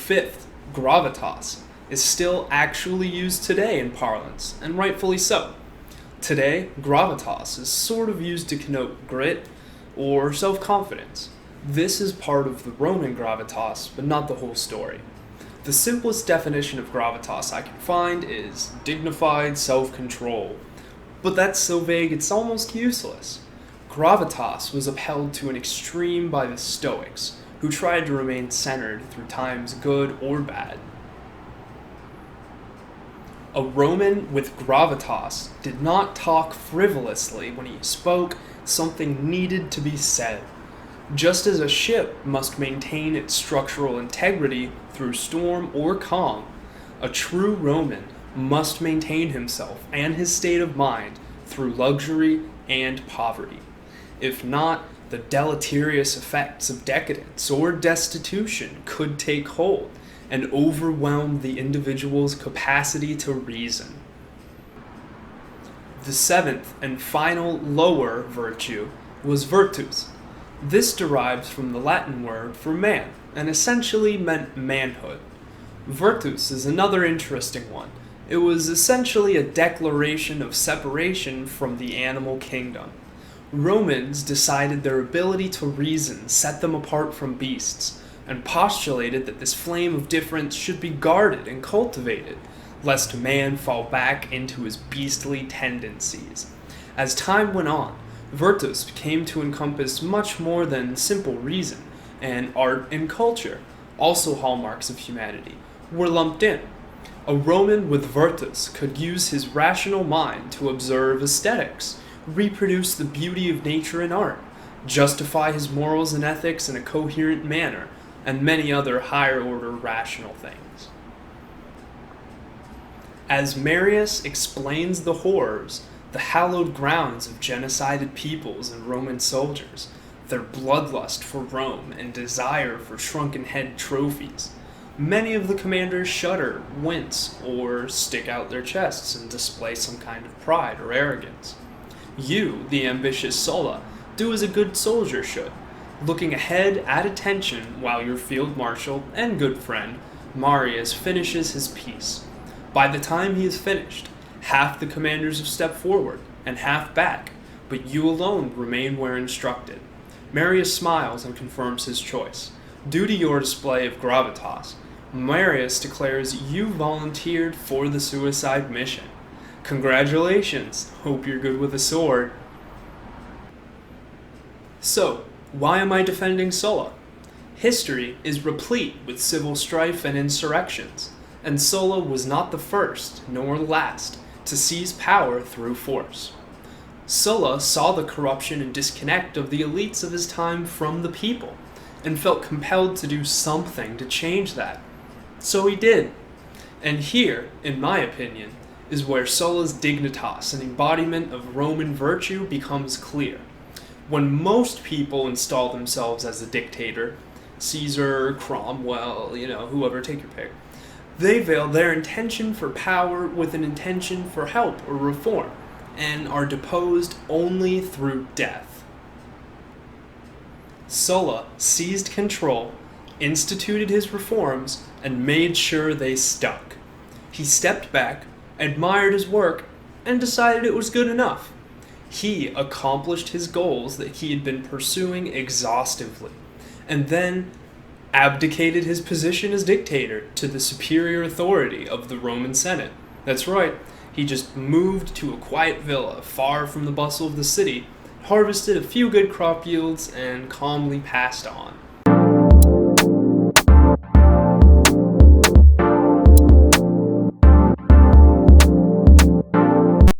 fifth, gravitas, is still actually used today in parlance, and rightfully so. Today, gravitas is sort of used to connote grit or self-confidence. This is part of the Roman gravitas, but not the whole story. The simplest definition of gravitas I can find is dignified self-control, but that's so vague it's almost useless. Gravitas was upheld to an extreme by the Stoics, who tried to remain centered through times good or bad. A Roman with gravitas did not talk frivolously when he spoke. Something needed to be said. Just as a ship must maintain its structural integrity through storm or calm, a true Roman must maintain himself and his state of mind through luxury and poverty. If not, the deleterious effects of decadence or destitution could take hold and overwhelm the individual's capacity to reason. The seventh and final lower virtue was virtus. This derives from the Latin word for man, and essentially meant manhood. Virtus is another interesting one. It was essentially a declaration of separation from the animal kingdom. Romans decided their ability to reason set them apart from beasts, and postulated that this flame of difference should be guarded and cultivated, lest man fall back into his beastly tendencies. As time went on, virtus came to encompass much more than simple reason, and art and culture, also hallmarks of humanity, were lumped in. A Roman with virtus could use his rational mind to observe aesthetics, reproduce the beauty of nature and art, justify his morals and ethics in a coherent manner, and many other higher-order rational things. As Marius explains the horrors, the hallowed grounds of genocided peoples and Roman soldiers, their bloodlust for Rome and desire for shrunken head trophies, many of the commanders shudder, wince, or stick out their chests and display some kind of pride or arrogance. You, the ambitious Sulla, do as a good soldier should, looking ahead at attention while your field marshal and good friend, Marius, finishes his piece. By the time he is finished, half the commanders have stepped forward and half back, but you alone remain where instructed. Marius smiles and confirms his choice. Due to your display of gravitas, Marius declares you volunteered for the suicide mission. Congratulations, hope you're good with a sword. So, why am I defending Sulla? History is replete with civil strife and insurrections, and Sulla was not the first, nor last, to seize power through force. Sulla saw the corruption and disconnect of the elites of his time from the people, and felt compelled to do something to change that. So he did. And here, in my opinion, is where Sulla's dignitas, an embodiment of Roman virtue, becomes clear. When most people install themselves as a dictator, Caesar, Cromwell, whoever, take your pick, they veil their intention for power with an intention for help or reform, and are deposed only through death. Sulla seized control, instituted his reforms, and made sure they stuck. He stepped back, admired his work, and decided it was good enough. He accomplished his goals that he had been pursuing exhaustively, and then abdicated his position as dictator to the superior authority of the Roman Senate. That's right, he just moved to a quiet villa far from the bustle of the city, harvested a few good crop yields, and calmly passed on.